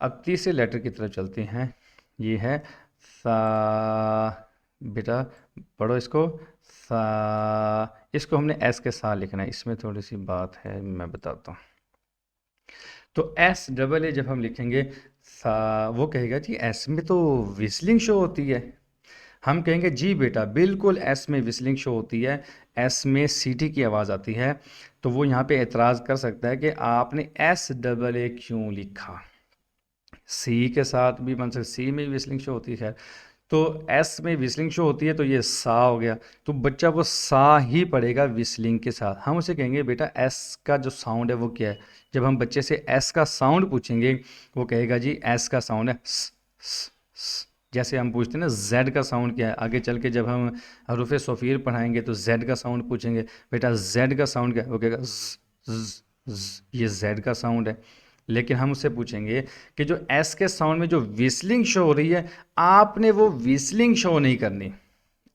अब तीसरे लेटर की तरफ चलते हैं। ये है सा। बेटा पढ़ो इसको। सा। इसको हमने एस के साथ लिखना है, इसमें थोड़ी सी बात है, मैं बताता हूँ। तो एस डबल ए जब हम लिखेंगे सा, वो कहेगा जी एस में तो विस्लिंग शो होती है। हम कहेंगे जी बेटा बिल्कुल एस में विस्लिंग शो होती है, एस में सीटी की आवाज़ आती है। तो वो यहाँ पे एतराज़ कर सकता है कि आपने एस डबल ए क्यों लिखा। सी के साथ भी बन सकता, सी में भी विस्लिंग शो होती है खैर। तो एस में विस्लिंग शो होती है तो ये सा हो गया। तो बच्चा वो सा ही पढ़ेगा विस्लिंग के साथ। हम उसे कहेंगे बेटा एस का जो साउंड है वो क्या है। जब हम बच्चे से एस का साउंड पूछेंगे वो कहेगा जी एस का साउंड है स, स, स। जैसे हम पूछते हैं ना जेड का साउंड क्या है, आगे चल के जब हम हरूफ सफ़ीर पढ़ाएंगे तो जेड का साउंड पूछेंगे, बेटा जेड का साउंड क्या है, वो कहेगा ज, ज, ज, ये जेड का साउंड है। लेकिन हम उससे पूछेंगे कि जो एस के साउंड में जो विस्लिंग शो हो रही है, आपने वो विस्लिंग शो नहीं करनी।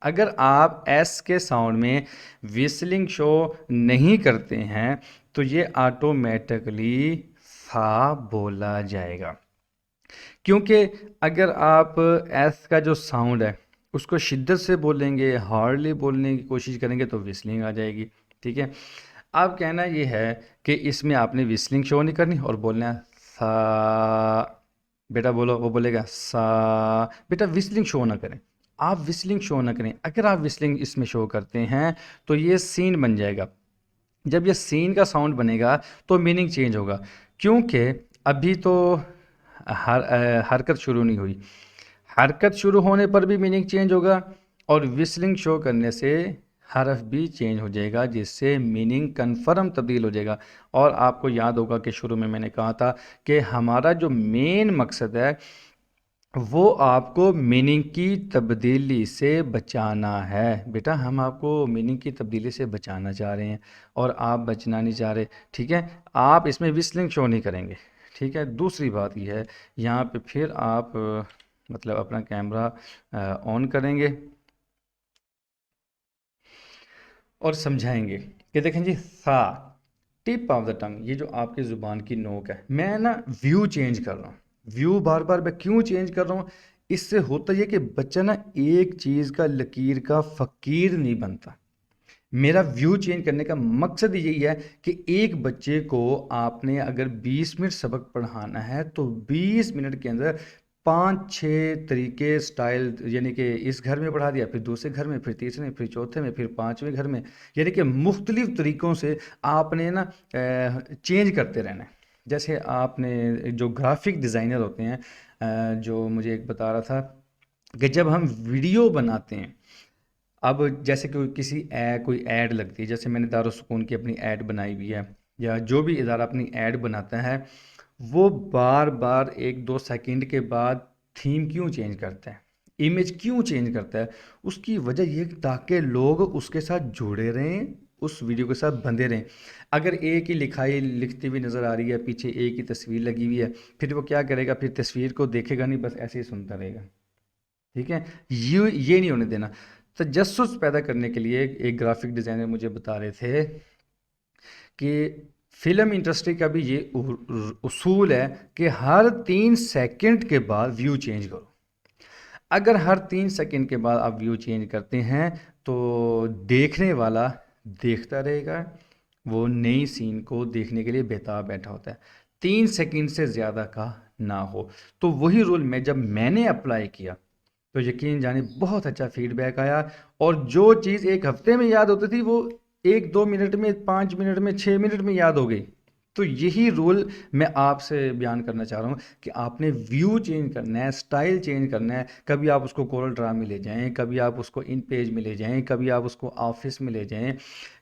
अगर आप एस के साउंड में विस्लिंग शो नहीं करते हैं तो ये ऑटोमेटिकली सा बोला जाएगा। क्योंकि अगर आप एस का जो साउंड है उसको शिद्दत से बोलेंगे, हार्डली बोलने की कोशिश करेंगे तो विस्लिंग आ जाएगी। ठीक है। अब कहना ये है कि इसमें आपने विस्लिंग शो नहीं करनी और बोलना है सा। बेटा बोलो, वो बोलेगा सा। बेटा विस्लिंग शो ना करें, आप विस्लिंग शो ना करें। अगर आप विस्लिंग इसमें शो करते हैं तो ये सीन बन जाएगा। जब ये सीन का साउंड बनेगा तो मीनिंग चेंज होगा, क्योंकि अभी तो हरकत शुरू नहीं हुई। हरकत शुरू होने पर भी मीनिंग चेंज होगा और विस्लिंग शो करने से हरफ भी चेंज हो जाएगा, जिससे मीनिंग कन्फर्म तब्दील हो जाएगा। और आपको याद होगा कि शुरू में मैंने कहा था कि हमारा जो मेन मकसद है वो आपको मीनिंग की तब्दीली से बचाना है। बेटा हम आपको मीनिंग की तब्दीली से बचाना चाह रहे हैं और आप बचना नहीं चाह रहे। ठीक है। आप इसमें विस्लिंग शो नहीं करेंगे। ठीक है। दूसरी बात यह है, यहाँ पे फिर आप मतलब अपना कैमरा ऑन करेंगे और समझाएंगे कि देखें जी सा, टिप ऑफ द टंग, ये जो आपकी ज़ुबान की नोक है, मैं ना व्यू चेंज कर रहा हूँ। व्यू बार बार मैं क्यों चेंज कर रहा हूँ, इससे होता ये कि बच्चा ना एक चीज़ का लकीर का फ़कीर नहीं बनता। मेरा व्यू चेंज करने का मकसद यही है कि एक बच्चे को आपने अगर 20 मिनट सबक पढ़ाना है तो 20 मिनट के अंदर 5-6 तरीके स्टाइल, यानी कि इस घर में पढ़ा दिया, फिर दूसरे घर में, फिर तीसरे में, फिर चौथे में, फिर पांचवें घर में, यानी कि मुख्तलिफ तरीक़ों से आपने ना चेंज करते रहना है। जैसे आपने जो ग्राफिक डिज़ाइनर होते हैं, जो मुझे एक बता रहा था कि जब हम वीडियो बनाते हैं, अब जैसे कोई ऐड लगती है, जैसे मैंने दारुस्सूकून की अपनी ऐड बनाई हुई है, या जो भी इदारा अपनी ऐड बनाता है वो बार बार 1-2 सेकंड के बाद थीम क्यों चेंज करता है, इमेज क्यों चेंज करता है। उसकी वजह ये ताकि लोग उसके साथ जुड़े रहें, उस वीडियो के साथ बंधे रहें। अगर एक ही लिखाई लिखती हुई नज़र आ रही है, पीछे एक ही तस्वीर लगी हुई है, फिर वो क्या करेगा, फिर तस्वीर को देखेगा नहीं, बस ऐसे ही सुनता रहेगा। ठीक है। ये नहीं होने देना। तजस्सुस पैदा करने के लिए एक ग्राफिक डिज़ाइनर मुझे बता रहे थे कि फिल्म इंडस्ट्री का भी ये उसूल है कि हर 3 सेकंड के बाद व्यू चेंज करो। अगर हर 3 सेकंड के बाद आप व्यू चेंज करते हैं तो देखने वाला देखता रहेगा, वो नई सीन को देखने के लिए बेताब बैठा होता है। 3 सेकंड से ज़्यादा का ना हो। तो वही रूल जब मैंने अप्लाई किया तो यकीन जाने बहुत अच्छा फीडबैक आया, और जो चीज़ एक हफ्ते में याद होती थी वो 1-2 मिनट में, 5 मिनट में, 6 मिनट में याद हो गई। तो यही रूल मैं आपसे बयान करना चाह रहा हूँ कि आपने व्यू चेंज करना है, स्टाइल चेंज करना है। कभी आप उसको कोरल ड्रा में ले जाएं, कभी आप उसको इन पेज में ले जाएं, कभी आप उसको ऑफिस में ले जाएं,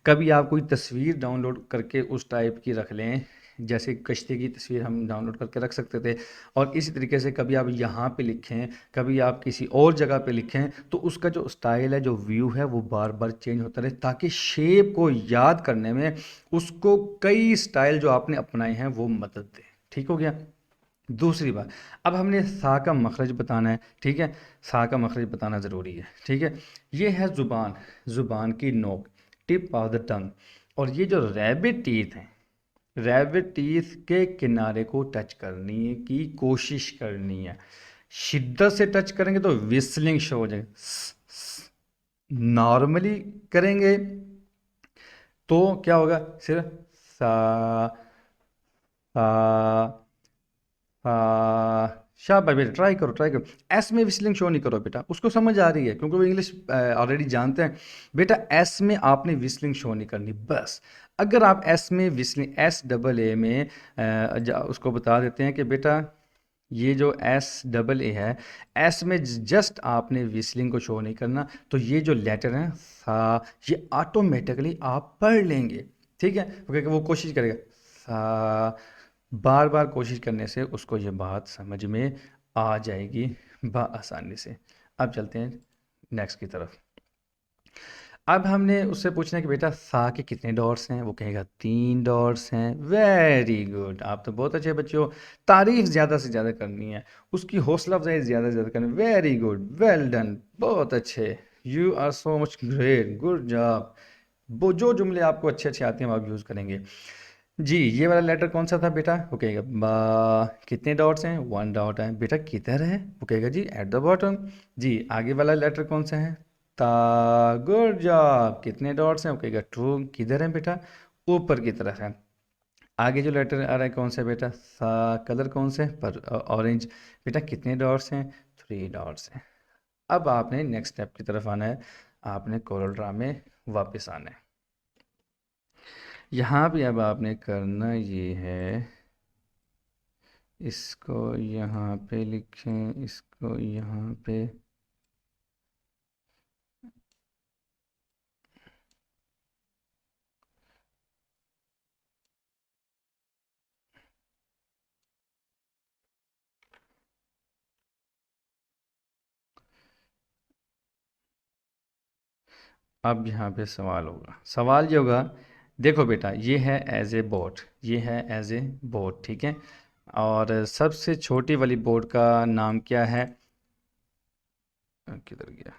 कभी आप कोई तस्वीर डाउनलोड करके उस टाइप की रख लें, जैसे कश्ती की तस्वीर हम डाउनलोड करके रख सकते थे। और इसी तरीके से कभी आप यहाँ पे लिखें, कभी आप किसी और जगह पे लिखें, तो उसका जो स्टाइल है, जो व्यू है, वो बार बार चेंज होता रहे, ताकि शेप को याद करने में उसको कई स्टाइल जो आपने अपनाए हैं वो मदद दे। ठीक हो गया। दूसरी बात, अब हमने सा का मखरज बताना है। ठीक है। सा का मखरज बताना ज़रूरी है। ठीक है। ये है ज़ुबान, ज़ुबान की नोक, टिप ऑफ द टंग। और ये जो रैबिट टीथ हैं, रैबिट टीथ के किनारे को टच करने की कोशिश करनी है। शिद्दत से टच करेंगे तो विस्लिंग शो हो जाएगा। नॉर्मली करेंगे तो क्या होगा, सिर्फ सा सा शाबाश बेटा, ट्राई करो ट्राई करो। एस में विस्लिंग शो नहीं करो बेटा, उसको समझ आ रही है क्योंकि वो इंग्लिश ऑलरेडी जानते हैं। बेटा एस में आपने विस्लिंग शो नहीं करनी बस। अगर आप एस में विस्लिंग, एस डबल ए में उसको बता देते हैं कि बेटा ये जो एस डबल ए है, एस में जस्ट आपने विस्लिंग को शो नहीं करना, तो ये जो लेटर है सा, ये ऑटोमेटिकली आप पढ़ लेंगे। ठीक है, क्योंकि वो कोशिश करेगा सा, बार बार कोशिश करने से उसको ये बात समझ में आ जाएगी आसानी से। अब चलते हैं नेक्स्ट की तरफ। अब हमने उससे पूछना है कि बेटा सा के कितने डॉट्स हैं, वो कहेगा 3 डॉट्स हैं। वेरी गुड, आप तो बहुत अच्छे बच्चे हो। तारीफ ज़्यादा से ज़्यादा करनी है, उसकी हौसला अफजाई ज़्यादा से ज़्यादा करनी। वेरी गुड, वेल डन, बहुत अच्छे, you are so much great, good job. वो जो जुमले आपको अच्छे अच्छे आते हैं वो आप यूज़ करेंगे। जी, ये वाला लेटर कौन सा था बेटा, वो कहेगा बा। कितने डॉट्स हैं, 1 डॉट है। बेटा किधर है, वो कहेगा जी एट द बॉटम। जी, आगे वाला लेटर कौन सा है, ता। गुड जॉब, कितने डॉट्स हैं, वो कहेगा 2। किधर है बेटा, ऊपर की तरफ है। आगे जो लेटर आ रहा है कौन सा है बेटा, सा। कलर कौन सा है, पर ऑरेंज। बेटा कितने डॉट्स हैं, 3 डॉट्स हैं। अब आपने नेक्स्ट स्टेप की तरफ आना है, आपने कोरल ड्रा में वापस आना है। यहाँ भी अब आपने करना ये है, इसको यहाँ पे लिखें, इसको यहाँ पे। अब यहाँ पे सवाल होगा, सवाल ये होगा, देखो बेटा ये है एज ए बोट, ये है एज ए बोट, ठीक है। और सबसे छोटी वाली बोट का नाम क्या है, किधर गया,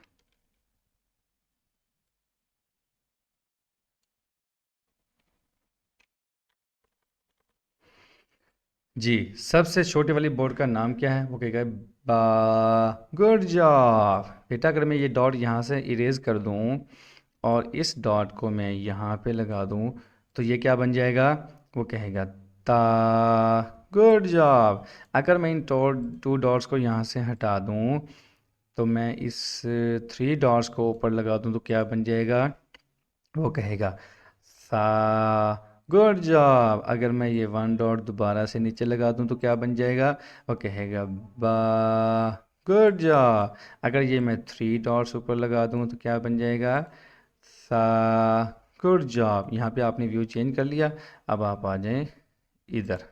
जी, सबसे छोटी वाली बोर्ड का नाम क्या है, वो कहेगा बा। गुड जॉब बेटा। अगर मैं ये डॉट यहाँ से इरेज कर दूँ और इस डॉट को मैं यहाँ पे लगा दूँ, तो ये क्या बन जाएगा, वो कहेगा ता। Good job. अगर मैं इन 2 डॉट्स को यहाँ से हटा दूँ, तो मैं इस 3 डॉट्स को ऊपर लगा दूँ, तो क्या बन जाएगा, वो कहेगा सा। Good job. अगर मैं ये 1 डॉट दोबारा से नीचे लगा दूं तो क्या बन जाएगा, वो कहेगा बा। Good job. अगर ये मैं 3 डॉट्स ऊपर लगा दूं तो क्या बन जाएगा, सा। Good job. यहाँ पे आपने व्यू चेंज कर लिया। अब आप आ जाएं इधर,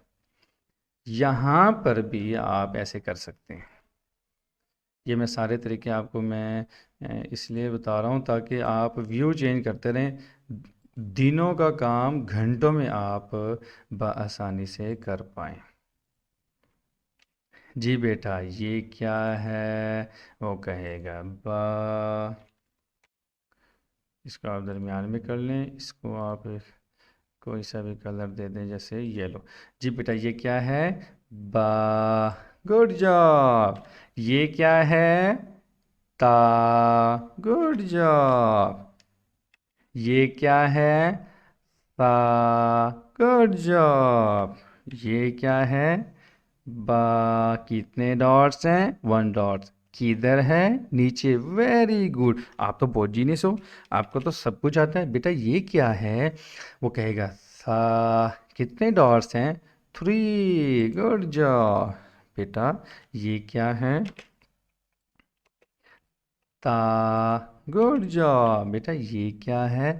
यहाँ पर भी आप ऐसे कर सकते हैं। ये मैं सारे तरीके आपको मैं इसलिए बता रहा हूँ ताकि आप व्यू चेंज करते रहें। दिनों का काम घंटों में आप बआसानी से कर पाएँ। जी बेटा ये क्या है, वो कहेगा बा। इसको आप दरमियान में कर लें, इसको आप कोई सा भी कलर दे दें जैसे येलो। जी बेटा ये क्या है, बा। Good job. ये क्या है, ता। Good job. ये क्या है, सा। Good job. ये क्या है, बा। कितने डॉट्स हैं, 1 डॉट। किधर है, नीचे। वेरी गुड, आप तो बहुत जीनियस हो, आपको तो सब कुछ आता है। बेटा ये क्या है, वो कहेगा सा। कितने डॉट्स हैं, 3। Good job. बेटा ये क्या है, ता। Good job. बेटा ये क्या है,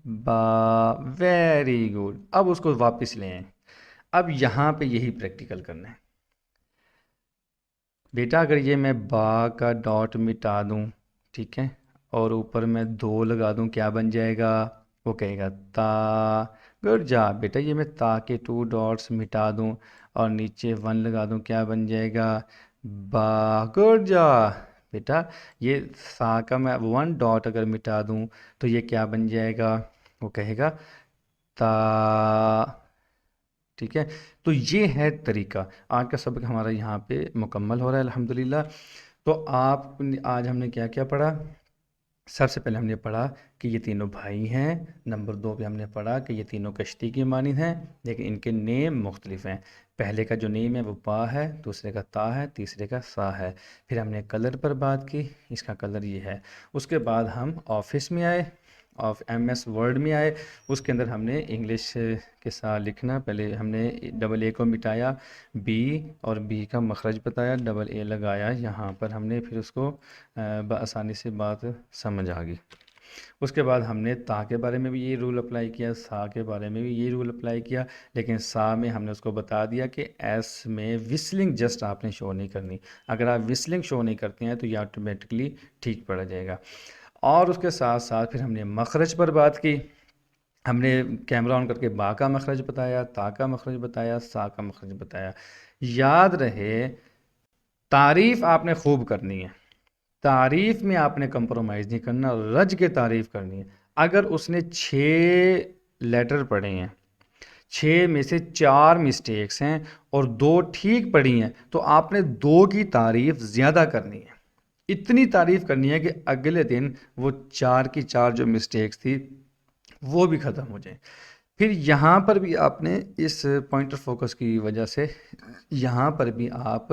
बा। Very good. अब उसको वापस ले आए। अब यहाँ पे यही प्रैक्टिकल करना है बेटा। अगर ये मैं बा का डॉट मिटा दूँ, ठीक है, और ऊपर मैं 2 लगा दूँ, क्या बन जाएगा, वो कहेगा ता। Good job. बेटा ये मैं ता के 2 डॉट्स मिटा दूँ और नीचे 1 लगा दूँ, क्या बन जाएगा, बा। Good job. बेटा ये सा का मैं 1 डॉट अगर मिटा दूँ तो ये क्या बन जाएगा, वो कहेगा ता। ठीक है। तो ये है तरीका। आज का सबक हमारा यहाँ पे मुकम्मल हो रहा है अल्हम्दुलिल्लाह। तो आप आज हमने क्या क्या पढ़ा? सबसे पहले हमने पढ़ा कि ये तीनों भाई हैं। नंबर 2 पे हमने पढ़ा कि ये तीनों कश्ती की मानिंद हैं, लेकिन इनके नेम मुख्तलिफ हैं। पहले का जो नेम है वो पा है, दूसरे का ता है, तीसरे का सा है। फिर हमने कलर पर बात की, इसका कलर ये है। उसके बाद हम ऑफिस में आए, ऑफ MS वर्ड में आए। उसके अंदर हमने इंग्लिश के साथ लिखना, पहले हमने डबल ए को मिटाया, बी और बी का मखरज बताया, डबल ए लगाया यहाँ पर हमने, फिर उसको आसानी से बात समझ आ गई। उसके बाद हमने ता के बारे में भी ये रूल अप्लाई किया, सा के बारे में भी ये रूल अप्लाई किया, लेकिन सा में हमने उसको बता दिया कि एस में विस्लिंग जस्ट आपने शो नहीं करनी। अगर आप विस्लिंग शो नहीं करते हैं तो ये ऑटोमेटिकली ठीक पड़ जाएगा। और उसके साथ साथ फिर हमने मखरज पर बात की। हमने कैमरा ऑन करके बा का मखरज बताया, ता का मखरज बताया, सा का मखरज बताया। याद रहे, तारीफ़ आपने खूब करनी है, तारीफ़ में आपने कंप्रोमाइज़ नहीं करना, रज के तारीफ़ करनी है। अगर उसने 6 लेटर पढ़े हैं, 6 में से 4 मिस्टेक्स हैं और 2 ठीक पढ़ी हैं, तो आपने 2 की तारीफ़ ज़्यादा करनी है। इतनी तारीफ़ करनी है कि अगले दिन वो 4 की 4 जो मिस्टेक्स थी वो भी ख़त्म हो जाए। फिर यहाँ पर भी आपने इस पॉइंट ऑफ फोकस की वजह से यहाँ पर भी आप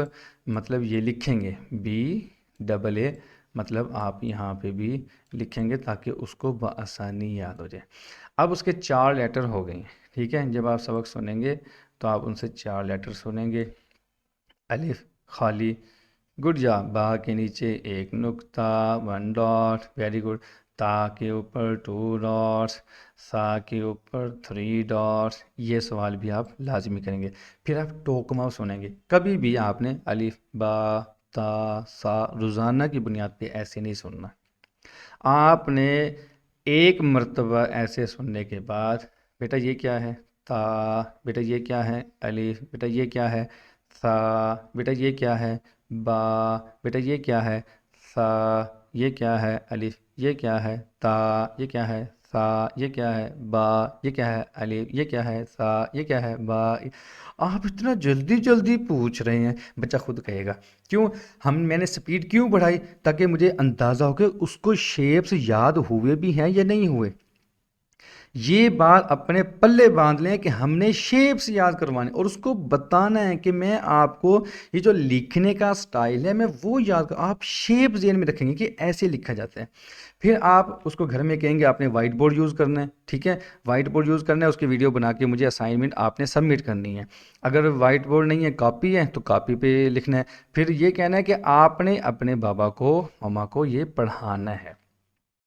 मतलब ये लिखेंगे BAA, मतलब आप यहाँ पे भी लिखेंगे ताकि उसको बआसानी याद हो जाए। अब उसके 4 लेटर हो गए हैं, ठीक है। जब आप सबक सुनेंगे तो आप उनसे 4 लेटर सुनेंगे। अलिफ खाली, गुड जॉब। बा के नीचे एक नुक्ता, 1 डॉट, वेरी गुड। ता के ऊपर 2 डॉट्स, सा के ऊपर 3 डॉट्स। ये सवाल भी आप लाजमी करेंगे। फिर आप टोकमा सुनेंगे। कभी भी आपने अलिफ बा ता सा रोज़ाना की बुनियाद पे ऐसे नहीं सुनना। आपने एक मर्तबा ऐसे सुनने के बाद, बेटा ये क्या है? ता। बेटा ये क्या है? अलिफ। बेटा ये क्या है? सा। बेटा ये क्या है? बा। बेटा ये क्या है? सा। ये क्या है? अलिफ। ये क्या है? ता। ये क्या है? सा। ये क्या है? बा। ये क्या है? अलिफ। ये क्या है? सा। ये क्या है? बा। आप इतना जल्दी जल्दी पूछ रहे हैं, बच्चा खुद कहेगा। क्यों? मैंने स्पीड क्यों बढ़ाई? ताकि मुझे अंदाज़ा हो कि उसको शेप्स याद हुए भी हैं या नहीं हुए। ये बात अपने पल्ले बांध लें कि हमने शेप्स याद करवाने और उसको बताना है कि मैं आपको ये जो लिखने का स्टाइल है मैं वो याद कर, आप शेप जेन में रखेंगे कि ऐसे लिखा जाता है। फिर आप उसको घर में कहेंगे आपने वाइट बोर्ड यूज़ करना है, ठीक है। वाइट बोर्ड यूज़ करना है, उसकी वीडियो बना के मुझे असाइनमेंट आपने सबमिट करनी है। अगर वाइट बोर्ड नहीं है, कॉपी है, तो कॉपी पे लिखना है। फिर ये कहना है कि आपने अपने बाबा को, मम्मा को ये पढ़ाना है।